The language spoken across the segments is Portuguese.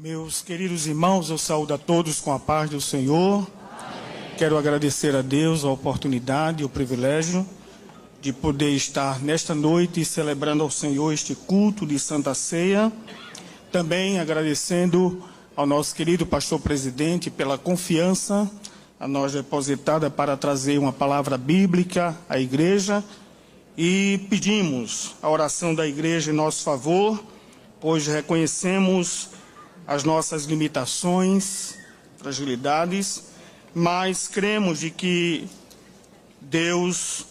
Meus queridos irmãos, eu saúdo a todos com a paz do Senhor. Amém. Quero agradecer a Deus a oportunidade e o privilégio de poder estar nesta noite celebrando ao Senhor este culto de Santa Ceia. Também agradecendo ao nosso querido pastor presidente pela confiança a nós depositada para trazer uma palavra bíblica à igreja. E pedimos a oração da igreja em nosso favor, pois reconhecemos as nossas limitações, fragilidades, mas cremos de que Deus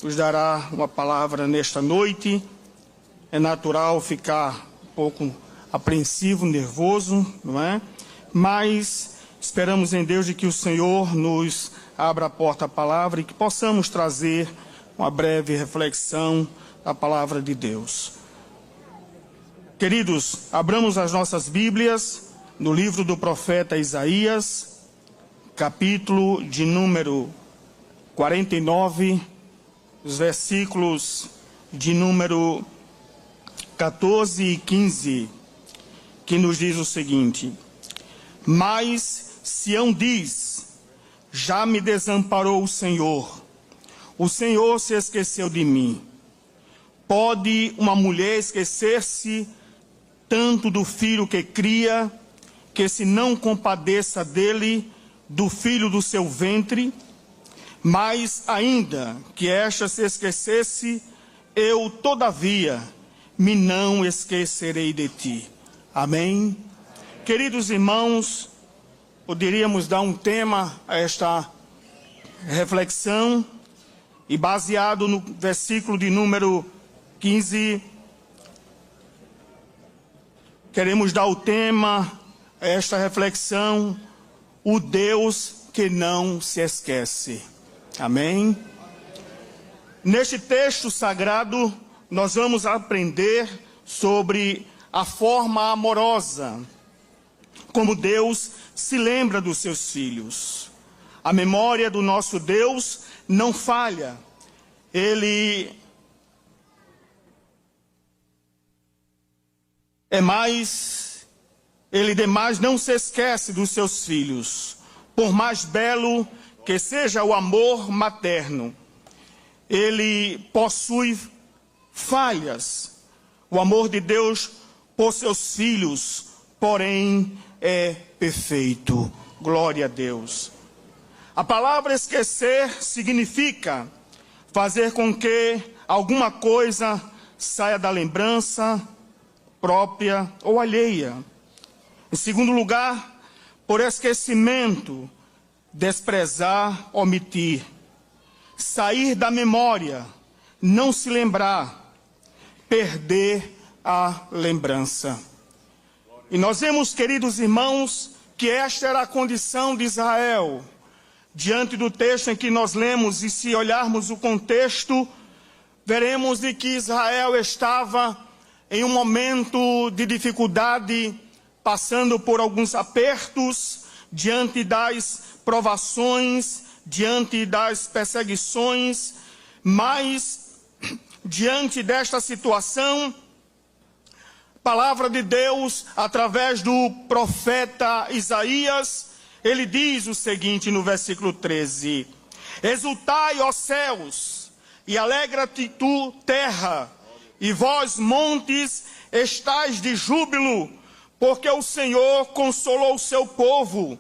nos dará uma palavra nesta noite. É natural ficar um pouco apreensivo, nervoso, não é? Mas esperamos em Deus de que o Senhor nos abra a porta à palavra e que possamos trazer uma breve reflexão da palavra de Deus. Queridos, abramos as nossas Bíblias no livro do profeta Isaías, capítulo de número 49, os versículos de número 14 e 15, que nos diz o seguinte: Mas Sião diz, já me desamparou o Senhor se esqueceu de mim. Pode uma mulher esquecer-se tanto do filho que cria, que se não compadeça dele, do filho do seu ventre? Mas ainda que esta se esquecesse, eu todavia me não esquecerei de ti. Amém? Queridos irmãos, poderíamos dar um tema a esta reflexão, e baseado no versículo de número 15, queremos dar o tema a esta reflexão: o Deus que não se esquece. Amém? Neste texto sagrado, nós vamos aprender sobre a forma amorosa como Deus se lembra dos seus filhos. A memória do nosso Deus não falha. Ele demais não se esquece dos seus filhos. Por mais belo que seja o amor materno, ele possui falhas. O amor de Deus por seus filhos, porém, é perfeito. Glória a Deus. A palavra esquecer significa fazer com que alguma coisa saia da lembrança própria ou alheia. Em segundo lugar, por esquecimento, desprezar, omitir. Sair da memória, não se lembrar, perder a lembrança. E nós vemos, queridos irmãos, que esta era a condição de Israel. Diante do texto em que nós lemos, e se olharmos o contexto, veremos de que Israel estava em um momento de dificuldade, passando por alguns apertos, diante das provações, diante das perseguições, mas diante desta situação, a palavra de Deus, através do profeta Isaías, ele diz o seguinte no versículo 13: Exultai, ó céus, e alegra-te tu, terra, e vós, montes, estais de júbilo, porque o Senhor consolou o seu povo,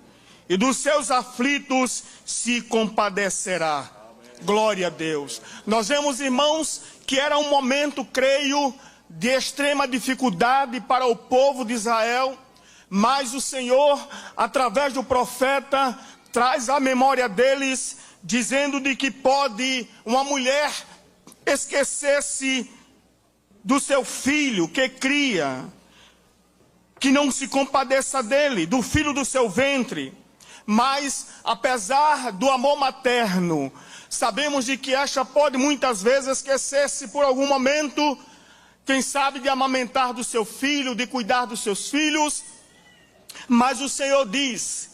e dos seus aflitos se compadecerá. Amém. Glória a Deus. Nós vemos, irmãos, que era um momento, creio, de extrema dificuldade para o povo de Israel, mas o Senhor, através do profeta, traz a memória deles, dizendo de que pode uma mulher esquecer-se do seu filho que cria, que não se compadeça dele, do filho do seu ventre. Mas, apesar do amor materno, sabemos de que esta pode muitas vezes esquecer-se por algum momento, quem sabe de amamentar do seu filho, de cuidar dos seus filhos. Mas o Senhor diz: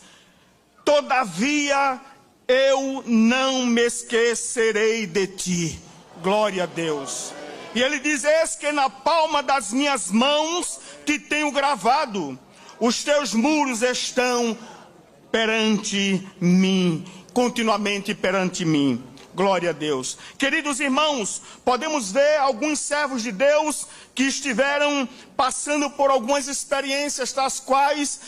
todavia eu não me esquecerei de ti. Glória a Deus. E ele diz: eis que na palma das minhas mãos te tenho gravado. os teus muros estão perante mim, continuamente perante mim. Glória a Deus. Queridos irmãos, podemos ver alguns servos de Deus que estiveram passando por algumas experiências, das quais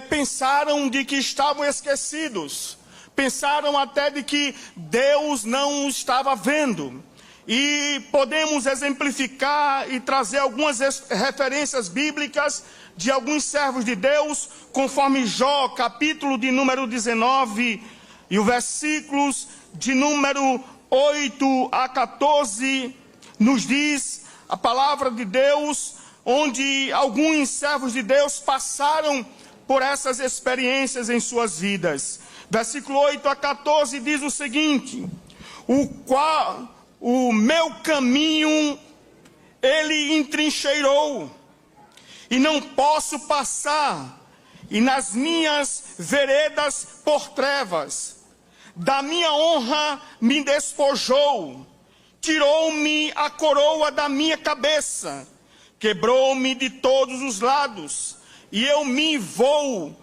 pensaram de que estavam esquecidos. Pensaram até de que Deus não estava vendo. E podemos exemplificar e trazer algumas referências bíblicas de alguns servos de Deus, conforme Jó, capítulo de número 19, e os versículos de número 8 a 14, nos diz a palavra de Deus, onde alguns servos de Deus passaram por essas experiências em suas vidas. Versículo 8 a 14 diz o seguinte: o meu caminho ele entrincheirou, e não posso passar, e nas minhas veredas por trevas. Da minha honra me despojou, tirou-me a coroa da minha cabeça, quebrou-me de todos os lados, e eu me vou,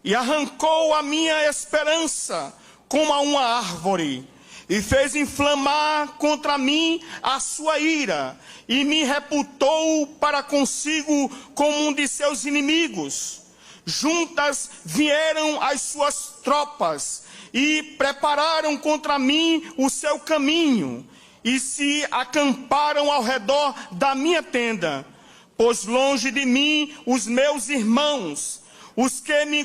e arrancou a minha esperança como a uma árvore, e fez inflamar contra mim a sua ira, e me reputou para consigo como um de seus inimigos. Juntas vieram as suas tropas, e prepararam contra mim o seu caminho, e se acamparam ao redor da minha tenda. Pois longe de mim os meus irmãos, os que me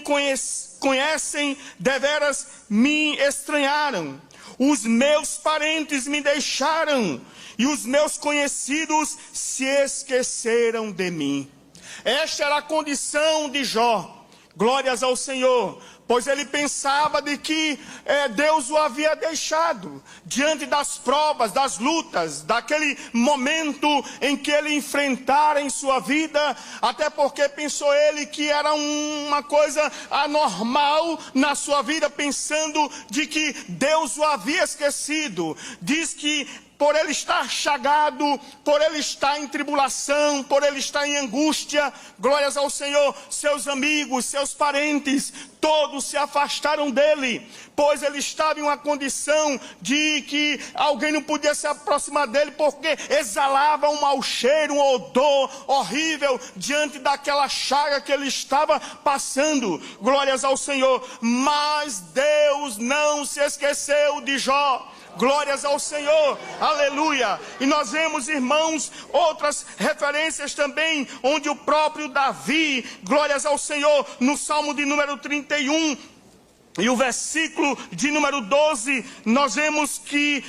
conhecem deveras me estranharam. Os meus parentes me deixaram, e os meus conhecidos se esqueceram de mim. Esta era a condição de Jó. Glórias ao Senhor, pois ele pensava de que Deus o havia deixado diante das provas, das lutas, daquele momento em que ele enfrentara em sua vida, até porque pensou ele que era uma coisa anormal na sua vida, pensando de que Deus o havia esquecido. Diz que por ele estar chagado, por ele estar em tribulação, por ele estar em angústia, glórias ao Senhor, seus amigos, seus parentes, todos se afastaram dele, pois ele estava em uma condição de que alguém não podia se aproximar dele, porque exalava um mau cheiro, um odor horrível, diante daquela chaga que ele estava passando. Glórias ao Senhor. Mas Deus não se esqueceu de Jó. Glórias ao Senhor, aleluia. E nós vemos, irmãos, outras referências também, onde o próprio Davi, glórias ao Senhor, no Salmo de número 31, e o versículo de número 12, nós vemos que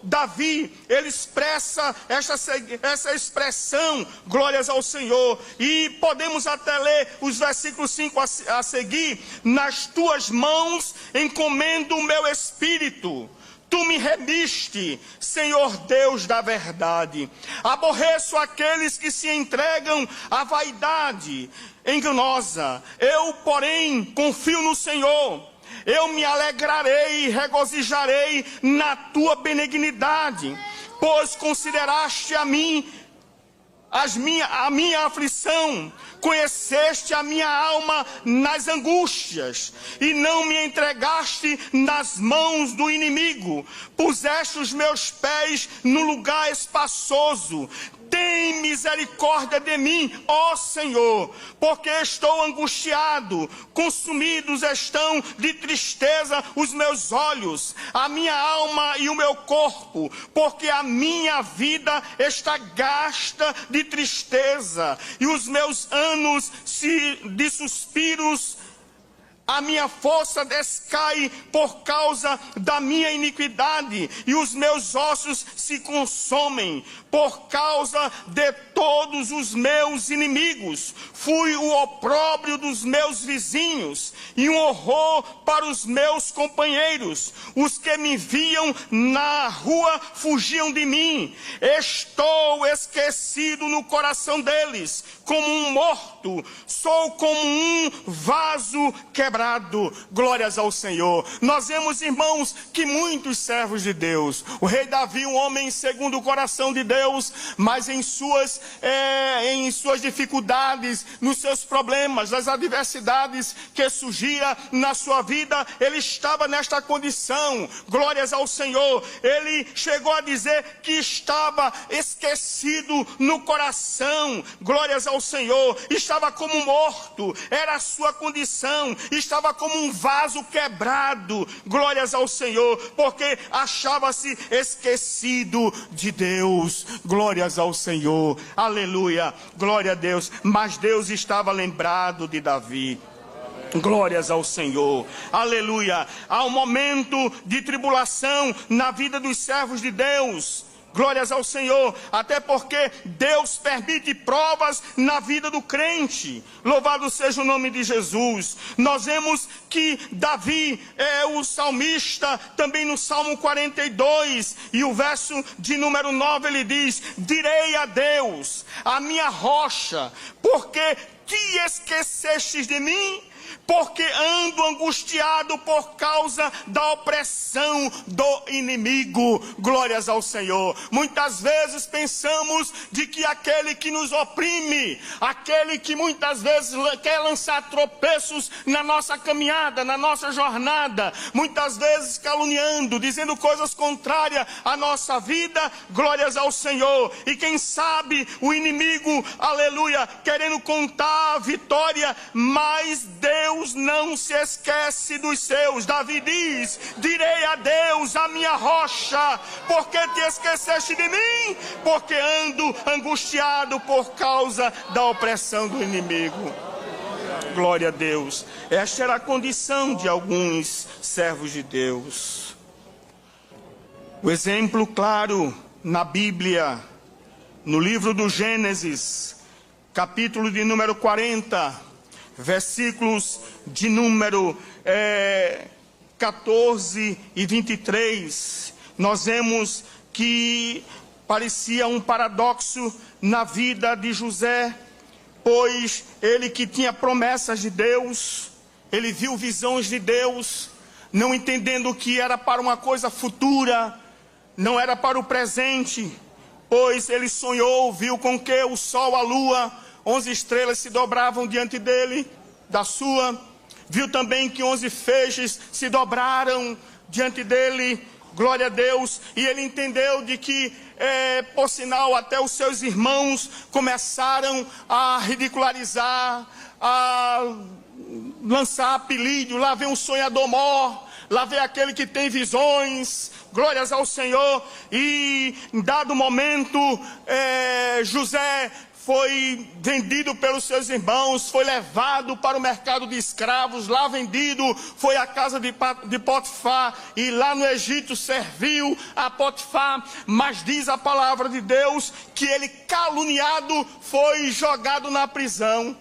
Davi, ele expressa essa expressão, glórias ao Senhor. E podemos até ler os versículos 5 a seguir: nas tuas mãos encomendo o meu espírito. Tu me remiste, Senhor Deus da verdade. Aborreço aqueles que se entregam à vaidade enganosa. Eu, porém, confio no Senhor. Eu me alegrarei e regozijarei na tua benignidade, pois consideraste a minha aflição, conheceste a minha alma nas angústias, e não me entregaste nas mãos do inimigo. Puseste os meus pés no lugar espaçoso. Tem misericórdia de mim, ó Senhor, porque estou angustiado. Consumidos estão de tristeza os meus olhos, a minha alma e o meu corpo, porque a minha vida está gasta de tristeza, e os meus anos de suspiros. A minha força descai por causa da minha iniquidade, e os meus ossos se consomem por causa de todos os meus inimigos. Fui o opróbrio dos meus vizinhos, e um horror para os meus companheiros. Os que me viam na rua fugiam de mim. Estou esquecido no coração deles, como um morto. Sou como um vaso quebrado, quebrado. Glórias ao Senhor. Nós vemos, irmãos, que muitos servos de Deus, o rei Davi, um homem segundo o coração de Deus, mas em suas dificuldades, nos seus problemas, nas adversidades que surgia na sua vida, ele estava nesta condição. Glórias ao Senhor. Ele chegou a dizer que estava esquecido no coração. Glórias ao Senhor. Estava como morto, era a sua condição, estava como um vaso quebrado. Glórias ao Senhor, porque achava-se esquecido de Deus. Glórias ao Senhor, aleluia, glória a Deus. Mas Deus estava lembrado de Davi. Glórias ao Senhor, aleluia. Há um momento de tribulação na vida dos servos de Deus. Glórias ao Senhor, até porque Deus permite provas na vida do crente. Louvado seja o nome de Jesus. Nós vemos que Davi é o salmista, também no Salmo 42, e o verso de número 9 ele diz: direi a Deus, a minha rocha, porque te esquecestes de mim? Porque ando angustiado por causa da opressão do inimigo. Glórias ao Senhor. Muitas vezes pensamos de que aquele que nos oprime, aquele que muitas vezes quer lançar tropeços na nossa caminhada, na nossa jornada, muitas vezes caluniando, dizendo coisas contrárias à nossa vida. Glórias ao Senhor. E quem sabe o inimigo, aleluia, querendo contar a vitória, mas Deus não se esquece dos seus. Davi diz: direi a Deus, a minha rocha, porque te esqueceste de mim? Porque ando angustiado por causa da opressão do inimigo. Glória a Deus. Esta era a condição de alguns servos de Deus. O exemplo claro na Bíblia, no livro do Gênesis, capítulo de número 40, versículos de número 14 e 23, nós vemos que parecia um paradoxo na vida de José, pois ele que tinha promessas de Deus, ele viu visões de Deus, não entendendo que era para uma coisa futura, não era para o presente, pois ele sonhou, viu com que o sol, a lua, 11 estrelas se dobravam diante dele, viu também que 11 feixes se dobraram diante dele, glória a Deus, e ele entendeu de que, por sinal, até os seus irmãos começaram a ridicularizar, a lançar apelido. Lá vem um sonhador mor, lá vem aquele que tem visões. Glórias ao Senhor. E em dado momento, José foi vendido pelos seus irmãos, foi levado para o mercado de escravos, lá vendido, foi à casa de Potifar, e lá no Egito serviu a Potifar. Mas diz a palavra de Deus que ele, caluniado, foi jogado na prisão.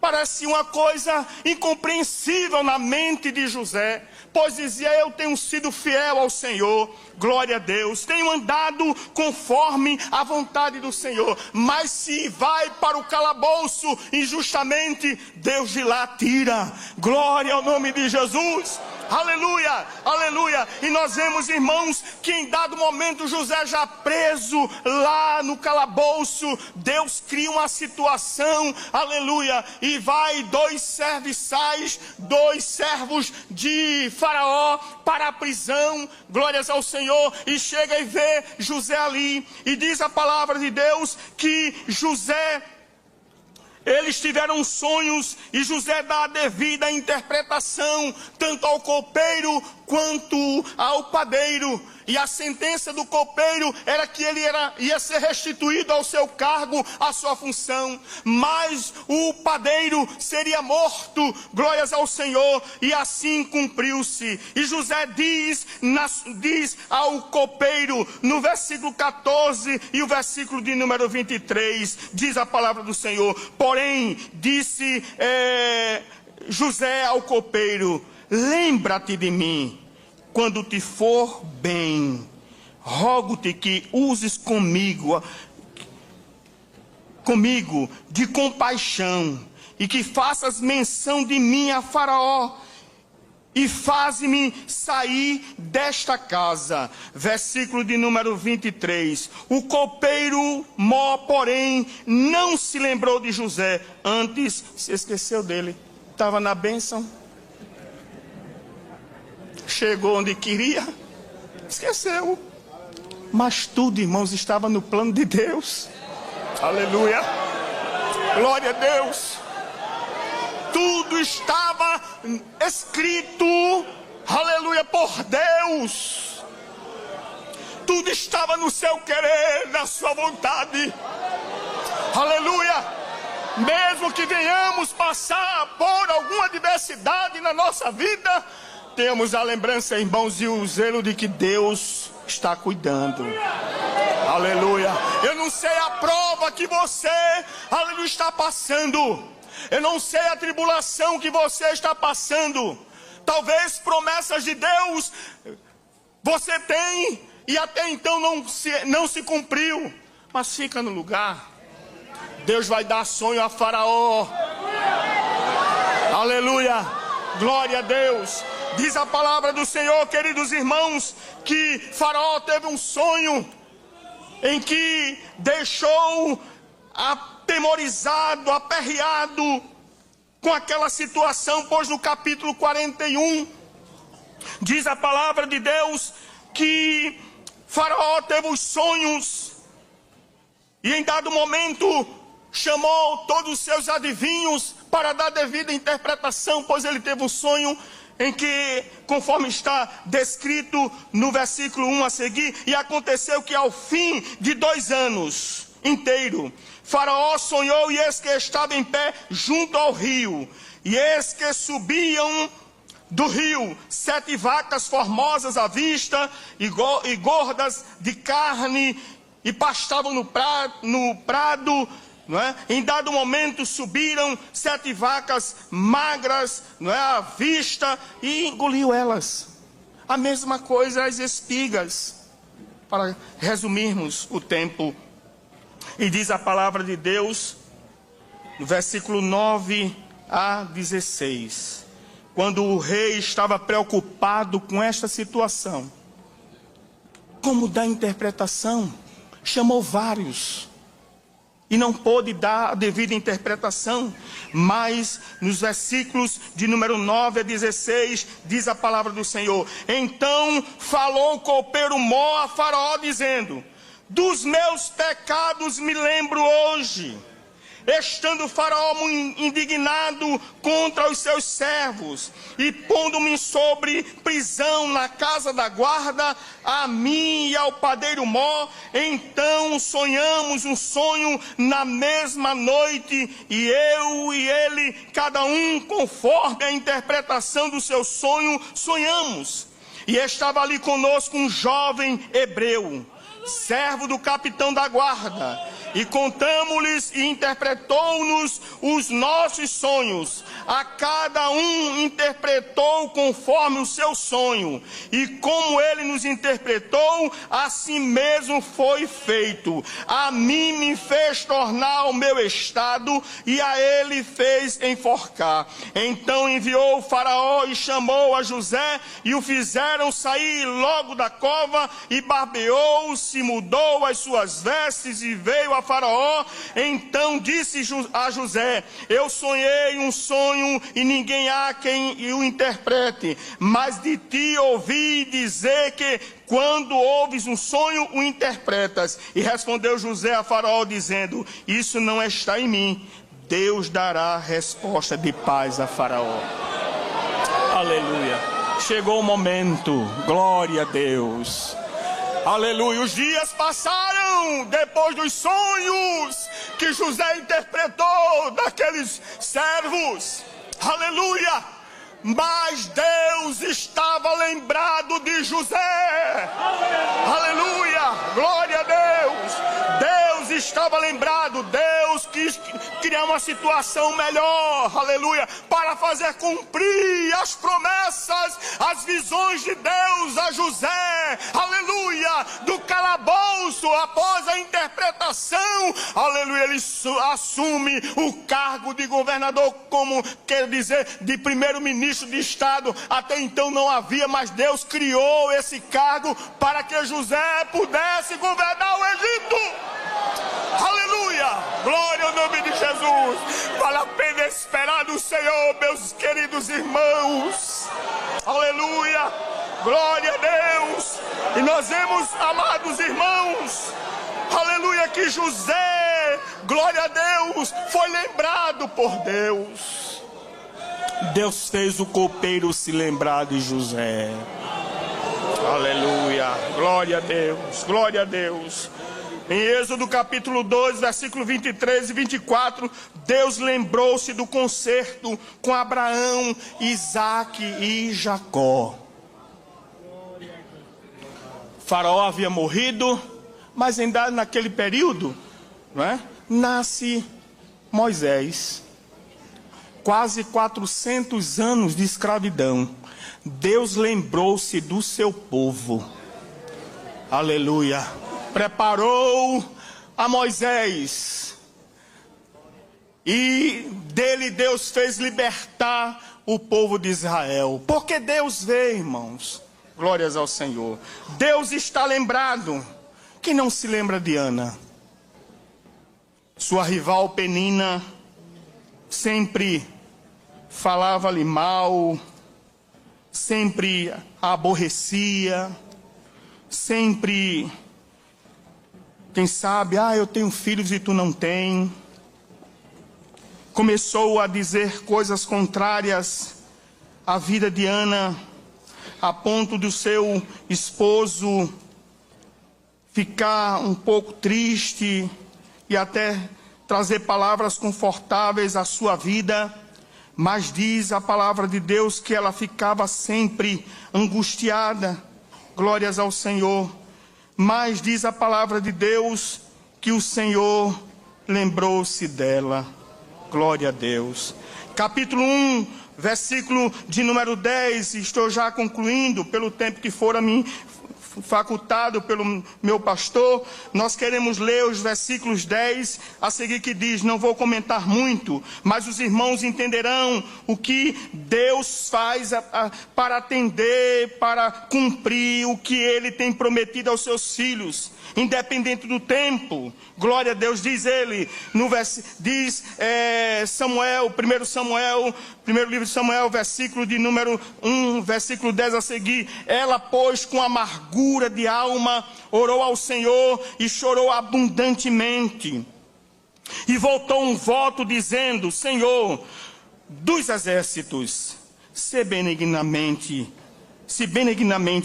Parece uma coisa incompreensível na mente de José, pois dizia: eu tenho sido fiel ao Senhor, glória a Deus, tenho andado conforme a vontade do Senhor, mas se vai para o calabouço injustamente, Deus de lá tira. Glória ao nome de Jesus. Aleluia, aleluia. E nós vemos, irmãos, que em dado momento José já preso lá no calabouço, Deus cria uma situação, aleluia, e vai 2 serviçais, 2 servos de Faraó para a prisão, glórias ao Senhor, e chega e vê José ali, e diz a palavra de Deus que José, eles tiveram sonhos, e José dá a devida interpretação, tanto ao copeiro quanto ao padeiro. E a sentença do copeiro era que ele ia ser restituído ao seu cargo, à sua função. Mas o padeiro seria morto, glórias ao Senhor, e assim cumpriu-se. E José diz ao copeiro, no versículo 14 e o versículo de número 23, diz a palavra do Senhor: porém, disse José ao copeiro: lembra-te de mim quando te for bem, rogo-te que uses comigo de compaixão, e que faças menção de mim a Faraó, e faze-me sair desta casa. Versículo de número 23. O copeiro Mó, porém, não se lembrou de José, antes se esqueceu dele. Estava na bênção, chegou onde queria, esqueceu. Mas tudo, irmãos, estava no plano de Deus. Aleluia, glória a Deus. Tudo estava escrito, aleluia, por Deus. Tudo estava no seu querer, na sua vontade. Aleluia. Mesmo que venhamos passar por alguma adversidade na nossa vida, temos a lembrança, irmãos, e o zelo de que Deus está cuidando. Aleluia. Eu não sei a prova que você, aleluia, está passando. Eu não sei a tribulação que você está passando. Talvez promessas de Deus você tem e até então não se cumpriu. Mas fica no lugar. Deus vai dar sonho a Faraó. Aleluia. Glória a Deus. Diz a palavra do Senhor, queridos irmãos, que Faraó teve um sonho em que deixou atemorizado, aperreado com aquela situação, pois no capítulo 41, diz a palavra de Deus que Faraó teve os sonhos, e em dado momento chamou todos os seus adivinhos para dar devida interpretação, pois ele teve um sonho em que, conforme está descrito no versículo 1 a seguir, e aconteceu que ao fim de 2 anos inteiro, Faraó sonhou, e eis que estava em pé junto ao rio, e eis que subiam do rio 7 vacas formosas à vista, e gordas de carne, e pastavam no prado, não é? Em dado momento subiram 7 vacas magras, não é, à vista, e engoliu elas. A mesma coisa as espigas, para resumirmos o tempo. E diz a palavra de Deus, no versículo 9 a 16. Quando o rei estava preocupado com esta situação, como dar interpretação? Chamou vários e não pôde dar a devida interpretação. Mas nos versículos de número 9 a 16, diz a palavra do Senhor: então falou o copeiro Mó a Faraó, dizendo: dos meus pecados me lembro hoje, estando Faraó indignado contra os seus servos, e pondo-me sobre prisão na casa da guarda, a mim e ao padeiro Mó. Então sonhamos um sonho na mesma noite, e eu e ele, cada um conforme a interpretação do seu sonho, sonhamos. E estava ali conosco um jovem hebreu, servo do capitão da guarda, e contamos-lhes e interpretou-nos os nossos sonhos. A cada um interpretou conforme o seu sonho, e como ele nos interpretou, assim mesmo foi feito. A mim me fez tornar ao meu estado, e a ele fez enforcar. Então enviou o Faraó e chamou a José, e o fizeram sair logo da cova, e barbeou-se, mudou as suas vestes e veio a Faraó. Então disse a José: eu sonhei um sonho e ninguém há quem o interprete, mas de ti ouvi dizer que quando ouves um sonho o interpretas. E respondeu José a Faraó dizendo: isso não está em mim. Deus dará resposta de paz a Faraó. Aleluia. Chegou o momento, glória a Deus. Aleluia. Os dias passaram depois dos sonhos que José interpretou daqueles servos. Aleluia. Mas Deus estava lembrado de José. Aleluia. Glória a Deus. Deus estava lembrado. Deus criar uma situação melhor, aleluia, para fazer cumprir as promessas, as visões de Deus a José, aleluia, do calabouço. Após a interpretação, aleluia, ele assume o cargo de governador, como quer dizer, de primeiro-ministro de Estado. Até então não havia, mas Deus criou esse cargo para que José pudesse governar o Egito. Aleluia, glória ao nome de Jesus. Vale a pena esperar no Senhor, meus queridos irmãos. Aleluia, glória a Deus. E nós vemos, amados irmãos, aleluia, que José, glória a Deus, foi lembrado por Deus. Deus fez o copeiro se lembrar de José. Aleluia, glória a Deus, glória a Deus. Em Êxodo capítulo 2, versículo 23 e 24, Deus lembrou-se do concerto com Abraão, Isaque e Jacó. Faraó havia morrido, mas ainda naquele período, não é? Nasce Moisés. Quase 400 anos de escravidão. Deus lembrou-se do seu povo. Aleluia. Preparou a Moisés. E dele Deus fez libertar o povo de Israel. Porque Deus vê, irmãos. Glórias ao Senhor. Deus está lembrado. Quem não se lembra de Ana? Sua rival Penina sempre falava-lhe mal, sempre a aborrecia, sempre, quem sabe, eu tenho filhos e tu não tens. Começou a dizer coisas contrárias à vida de Ana, a ponto do seu esposo ficar um pouco triste e até trazer palavras confortáveis à sua vida. Mas diz a palavra de Deus que ela ficava sempre angustiada. Glórias ao Senhor. Mas diz a palavra de Deus que o Senhor lembrou-se dela. Glória a Deus. Capítulo 1, versículo de número 10. Estou já concluindo pelo tempo que for a mim facultado pelo meu pastor. Nós queremos ler os versículos 10 a seguir, que diz, não vou comentar muito, mas os irmãos entenderão o que Deus faz para atender, para cumprir o que Ele tem prometido aos seus filhos, independente do tempo. Glória a Deus. Diz ele, Samuel, primeiro livro de Samuel, versículo de número 1, versículo 10 a seguir. Ela, pois, com amargura de alma, orou ao Senhor e chorou abundantemente. E voltou um voto dizendo, Senhor dos exércitos, se benignamente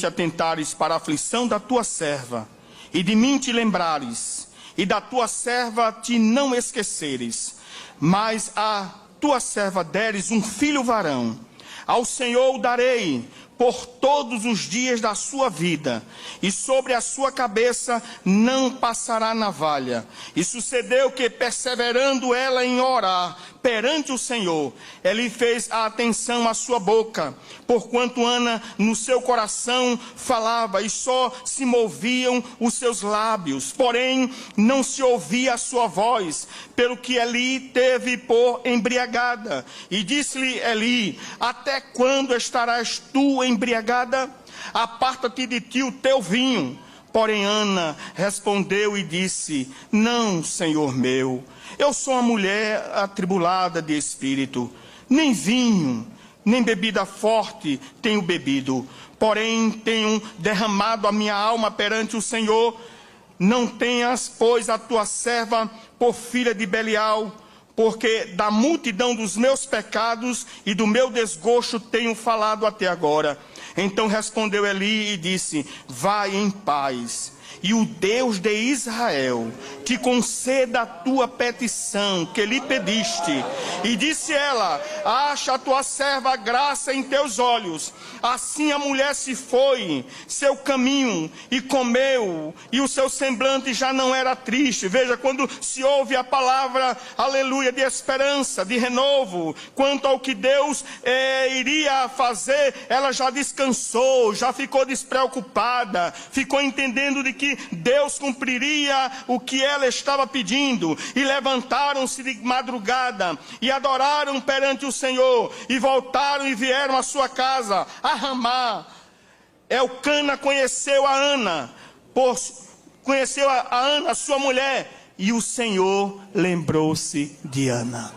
atentares para a aflição da tua serva, e de mim te lembrares, e da tua serva te não esqueceres, mas a tua serva deres um filho varão, ao Senhor o darei por todos os dias da sua vida, e sobre a sua cabeça não passará navalha. E sucedeu que, perseverando ela em orar perante o Senhor, ele fez a atenção à sua boca, porquanto Ana no seu coração falava, e só se moviam os seus lábios, porém não se ouvia a sua voz, pelo que Eli teve por embriagada. E disse-lhe Eli, até quando estarás tu embriagada? Aparta-te de ti o teu vinho. Porém Ana respondeu e disse, não, Senhor meu, eu sou uma mulher atribulada de espírito, nem vinho, nem bebida forte tenho bebido, porém tenho derramado a minha alma perante o Senhor. Não tenhas, pois, a tua serva por filha de Belial, porque da multidão dos meus pecados e do meu desgosto tenho falado até agora. Então respondeu Eli e disse, vai em paz. e o Deus de Israel te conceda a tua petição que lhe pediste. E disse ela: acha a tua serva graça em teus olhos. Assim a mulher se foi seu caminho e comeu, e o seu semblante já não era triste. Veja, quando se ouve a palavra, aleluia, de esperança, de renovo, quanto ao que Deus iria fazer, ela já descansou, já ficou despreocupada, ficou entendendo de que Deus cumpriria o que ela estava pedindo. E levantaram-se de madrugada e adoraram perante o Senhor, e voltaram e vieram à sua casa, a Ramá. Elcana conheceu a Ana, sua mulher, e o Senhor lembrou-se de Ana.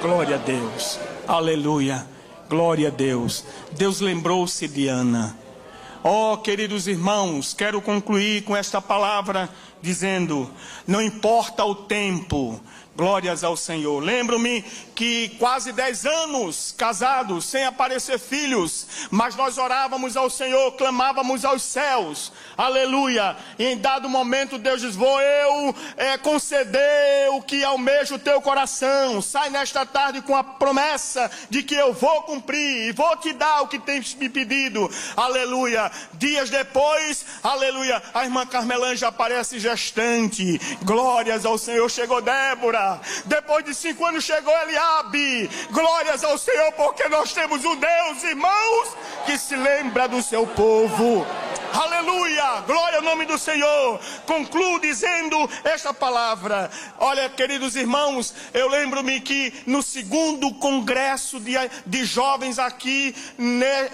Glória a Deus, aleluia, glória a Deus. Deus lembrou-se de Ana. Oh, queridos irmãos, quero concluir com esta palavra dizendo: não importa o tempo, glórias ao Senhor. Lembro-me que quase 10 anos casados, sem aparecer filhos, mas nós orávamos ao Senhor, clamávamos aos céus, aleluia. E em dado momento Deus diz: vou eu conceder o que almeja o teu coração. Sai nesta tarde com a promessa de que eu vou cumprir e vou te dar o que tens me pedido, aleluia. Dias depois, aleluia, a irmã Carmelândia aparece gestante, glórias ao Senhor. Chegou Débora, depois de 5 anos chegou Eliabe, glórias ao Senhor, porque nós temos um Deus, irmãos, que se lembra do seu povo. Aleluia, glória ao nome do Senhor. Concluo dizendo esta palavra. Olha, queridos irmãos, eu lembro-me que no 2º congresso de jovens aqui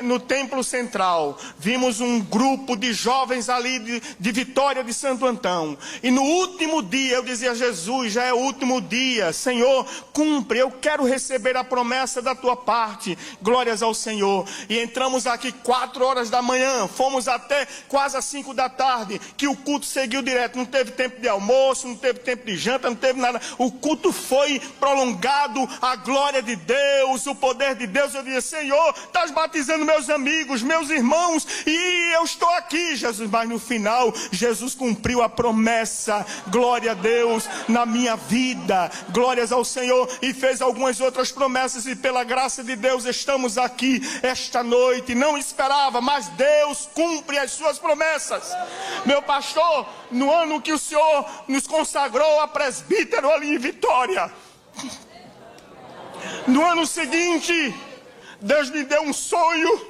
no Templo Central, vimos um grupo de jovens ali de Vitória de Santo Antão. E no último dia eu dizia: Jesus, já é o último dia, Senhor, cumpre, eu quero receber a promessa da tua parte, glórias ao Senhor. E entramos aqui 4 horas da manhã, fomos até quase às 5 da tarde, que o culto seguiu direto, não teve tempo de almoço, não teve tempo de janta, não teve nada, o culto foi prolongado, a glória de Deus, o poder de Deus. Eu dizia: Senhor, estás batizando meus amigos, meus irmãos, e eu estou aqui, Jesus. Mas no final, Jesus cumpriu a promessa, glória a Deus, na minha vida, glórias ao Senhor, e fez algumas outras promessas, e pela graça de Deus estamos aqui esta noite. Não esperava, mas Deus cumpre as suas promessas. Meu pastor, no ano que o Senhor nos consagrou a presbítero ali em Vitória, no ano seguinte, Deus me deu um sonho,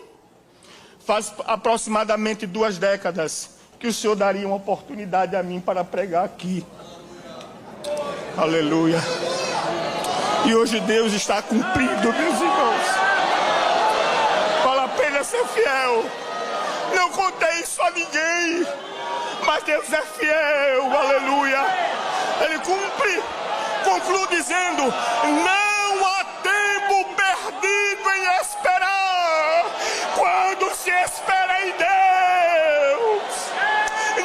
faz aproximadamente 2 décadas, que o Senhor daria uma oportunidade a mim para pregar aqui. Aleluia. E hoje Deus está cumprindo, meus irmãos. Vale a pena ser fiel. Não contei isso a ninguém, mas Deus é fiel, aleluia. Ele cumpre. Concluo dizendo: não há tempo perdido em esperar, quando se espera em Deus.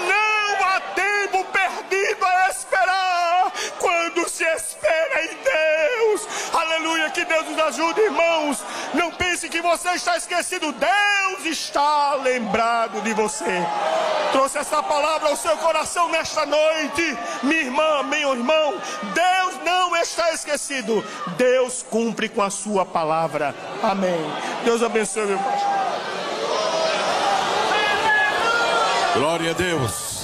Não há tempo perdido a esperar, quando se espera em Deus. Aleluia, que Deus nos ajude, irmãos. Não pense que você está esquecido, Deus está lembrado de você. Trouxe essa palavra ao seu coração nesta noite, minha irmã, meu irmão. Deus não está esquecido, Deus cumpre com a sua palavra. Amém. Deus abençoe, meu pastor. Glória a Deus.